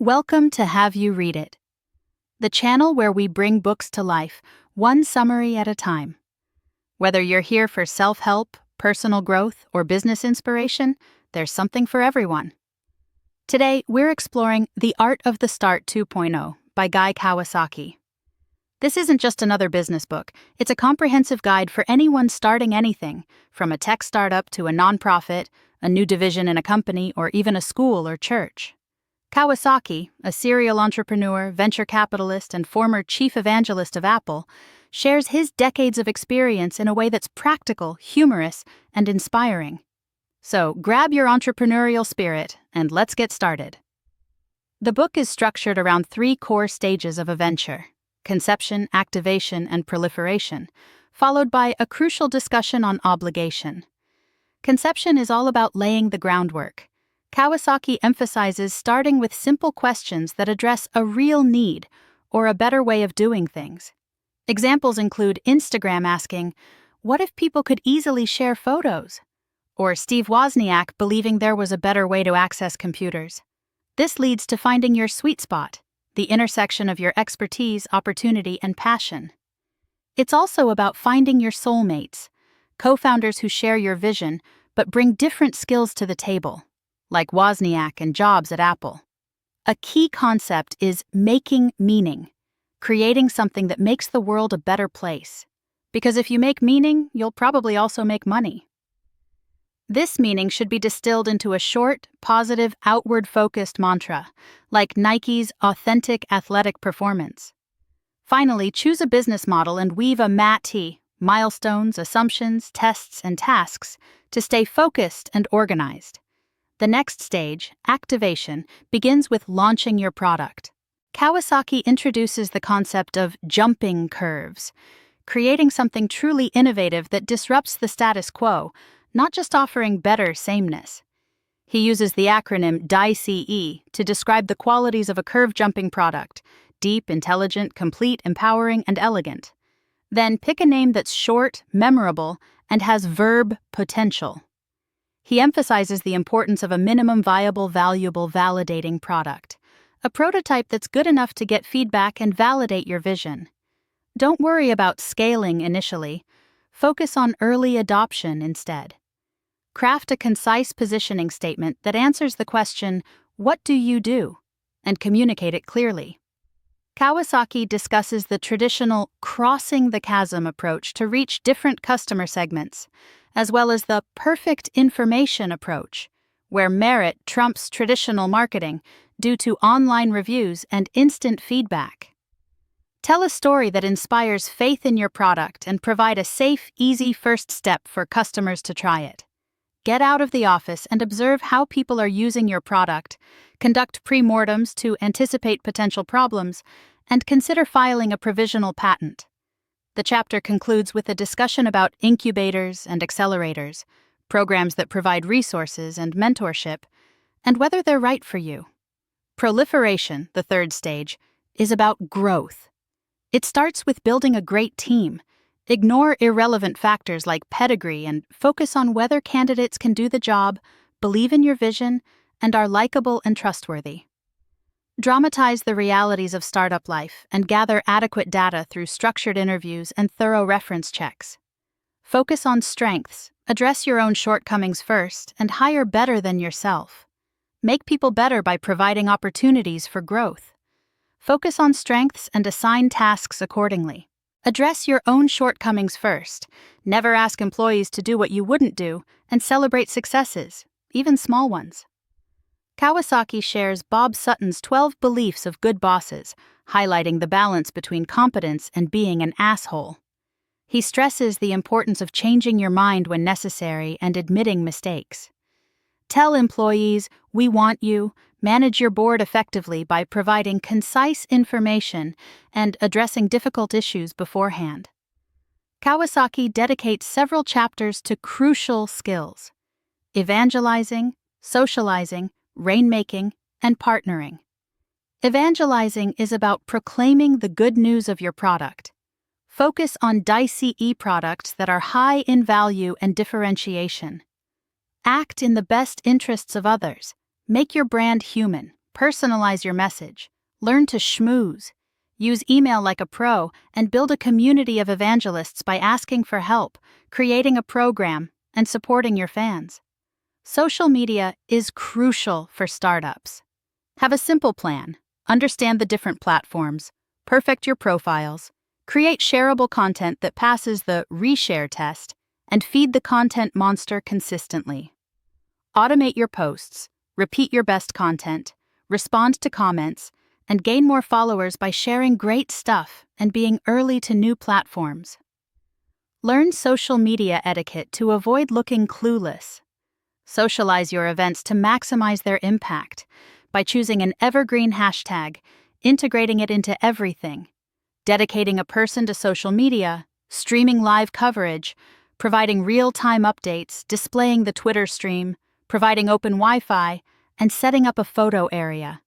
Welcome to Have You Read It, the channel where we bring books to life, one summary at a time. Whether you're here for self-help, personal growth, or business inspiration, there's something for everyone. Today, we're exploring The Art of the Start 2.0 by Guy Kawasaki. This isn't just another business book, it's a comprehensive guide for anyone starting anything, from a tech startup to a nonprofit, a new division in a company, or even a school or church. Kawasaki, a serial entrepreneur, venture capitalist, and former chief evangelist of Apple, shares his decades of experience in a way that's practical, humorous, and inspiring. So grab your entrepreneurial spirit and let's get started. The book is structured around 3 core stages of a venture: conception, activation, and proliferation, followed by a crucial discussion on obligation. Conception is all about laying the groundwork. Kawasaki emphasizes starting with simple questions that address a real need or a better way of doing things. Examples include Instagram asking, "What if people could easily share photos?" Or Steve Wozniak believing there was a better way to access computers. This leads to finding your sweet spot, the intersection of your expertise, opportunity, and passion. It's also about finding your soulmates, co-founders who share your vision but bring different skills to the table, like Wozniak and Jobs at Apple. A key concept is making meaning, creating something that makes the world a better place. Because if you make meaning, you'll probably also make money. This meaning should be distilled into a short, positive, outward-focused mantra, like Nike's authentic athletic performance. Finally, choose a business model and weave a MAT, milestones, assumptions, tests, and tasks, to stay focused and organized. The next stage, activation, begins with launching your product. Kawasaki introduces the concept of jumping curves, creating something truly innovative that disrupts the status quo, not just offering better sameness. He uses the acronym DICE to describe the qualities of a curve-jumping product: deep, intelligent, complete, empowering, and elegant. Then pick a name that's short, memorable, and has verb potential. He emphasizes the importance of a minimum viable, valuable, validating product, a prototype that's good enough to get feedback and validate your vision. Don't worry about scaling initially. Focus on early adoption instead. Craft a concise positioning statement that answers the question, "What do you do?" and communicate it clearly. Kawasaki discusses the traditional crossing the chasm approach to reach different customer segments, as well as the perfect information approach, where merit trumps traditional marketing due to online reviews and instant feedback. Tell a story that inspires faith in your product and provide a safe, easy first step for customers to try it. Get out of the office and observe how people are using your product, conduct pre-mortems to anticipate potential problems, and consider filing a provisional patent. The chapter concludes with a discussion about incubators and accelerators, programs that provide resources and mentorship, and whether they're right for you. Proliferation, the third stage, is about growth. It starts with building a great team. Ignore irrelevant factors like pedigree and focus on whether candidates can do the job, believe in your vision, and are likable and trustworthy. Dramatize the realities of startup life and gather adequate data through structured interviews and thorough reference checks. Focus on strengths, address your own shortcomings first, and hire better than yourself. Make people better by providing opportunities for growth. Focus on strengths and assign tasks accordingly. Address your own shortcomings first. Never ask employees to do what you wouldn't do, and celebrate successes, even small ones. Kawasaki shares Bob Sutton's 12 beliefs of good bosses, highlighting the balance between competence and being an asshole. He stresses the importance of changing your mind when necessary and admitting mistakes. Tell employees, "We want you." Manage your board effectively by providing concise information and addressing difficult issues beforehand. Kawasaki dedicates several chapters to crucial skills: evangelizing, socializing, rainmaking, and partnering. Evangelizing is about proclaiming the good news of your product. Focus on DICE products that are high in value and differentiation. Act in the best interests of others. Make your brand human, Personalize your message. Learn to schmooze. Use email like a pro and build a community of evangelists by asking for help, creating a program, and supporting your fans. Social media is crucial for startups. Have a simple plan. Understand the different platforms. Perfect your profiles. Create shareable content that passes the reshare test, and feed the content monster consistently. Automate your posts. Repeat your best content. Respond to comments, and gain more followers by sharing great stuff and being early to new platforms. Learn social media etiquette to avoid looking clueless. Socialize your events to maximize their impact by choosing an evergreen hashtag, integrating it into everything, dedicating a person to social media, streaming live coverage, providing real-time updates, displaying the Twitter stream, providing open Wi-Fi, and setting up a photo area.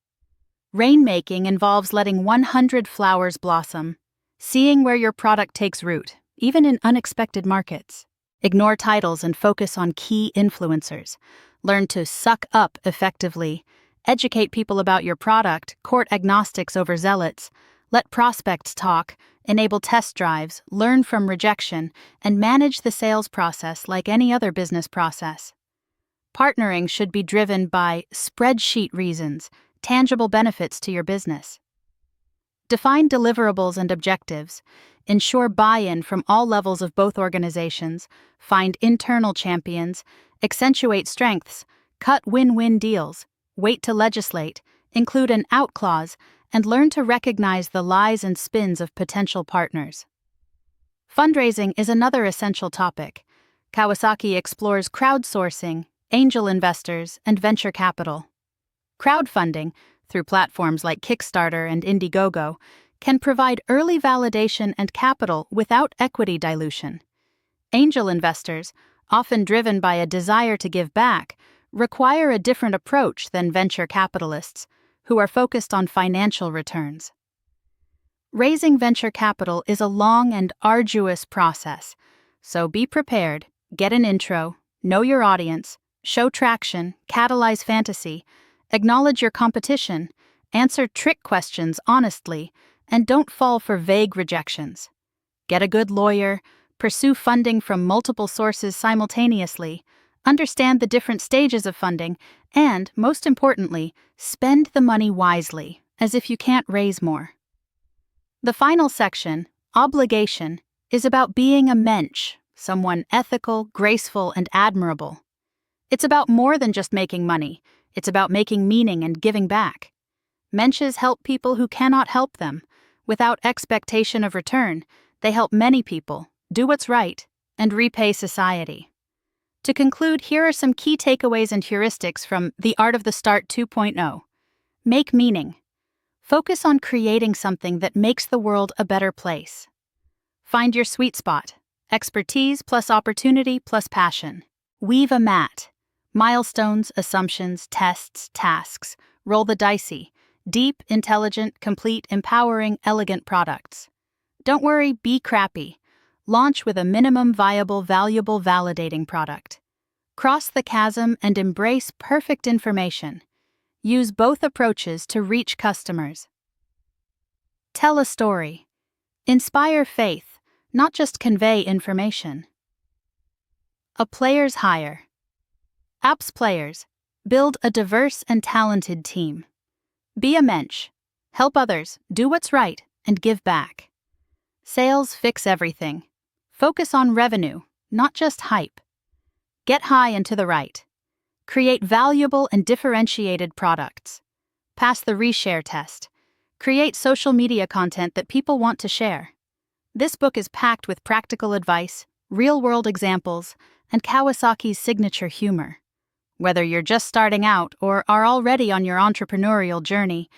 Rainmaking involves letting 100 flowers blossom, seeing where your product takes root, even in unexpected markets. Ignore titles and focus on key influencers. Learn to suck up effectively. Educate people about your product, court agnostics over zealots. Let prospects talk, enable test drives, learn from rejection, and manage the sales process like any other business process. Partnering should be driven by spreadsheet reasons, tangible benefits to your business. Define deliverables and objectives. Ensure buy-in from all levels of both organizations. Find internal champions. Accentuate strengths. Cut win-win deals. Wait to legislate. Include an out clause. And learn to recognize the lies and spins of potential partners. Fundraising is another essential topic. Kawasaki explores crowdsourcing, angel investors, and venture capital. Crowdfunding, through platforms like Kickstarter and Indiegogo, can provide early validation and capital without equity dilution. Angel investors, often driven by a desire to give back, require a different approach than venture capitalists, who are focused on financial returns. Raising venture capital is a long and arduous process, so be prepared, get an intro, know your audience, show traction, catalyze fantasy, acknowledge your competition, answer trick questions honestly, and don't fall for vague rejections. Get a good lawyer, pursue funding from multiple sources simultaneously, understand the different stages of funding, and, most importantly, spend the money wisely, as if you can't raise more. The final section, obligation, is about being a mensch, someone ethical, graceful, and admirable. It's about more than just making money. It's about making meaning and giving back. Mensches help people who cannot help them. Without expectation of return, they help many people, do what's right, and repay society. To conclude, here are some key takeaways and heuristics from The Art of the Start 2.0. Make meaning. Focus on creating something that makes the world a better place. Find your sweet spot. Expertise plus opportunity plus passion. Weave a mat. Milestones, assumptions, tests, tasks. Roll the dicey. Deep, intelligent, complete, empowering, elegant products. Don't worry, be crappy. Launch with a minimum viable, valuable, validating product. Cross the chasm and embrace perfect information. Use both approaches to reach customers. Tell a story. Inspire faith, not just convey information. A player's hire. Apps players. Build a diverse and talented team. Be a mensch. Help others, do what's right, and give back. Sales fix everything. Focus on revenue, not just hype. Get high and to the right. Create valuable and differentiated products. Pass the reshare test. Create social media content that people want to share. This book is packed with practical advice, real-world examples, and Kawasaki's signature humor. Whether you're just starting out or are already on your entrepreneurial journey,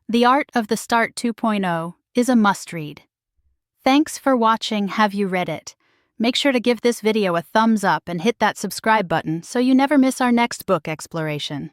The Art of the Start 2.0 is a must-read. Thanks for watching. Have you read it? Make sure to give this video a thumbs up and hit that subscribe button so you never miss our next book exploration.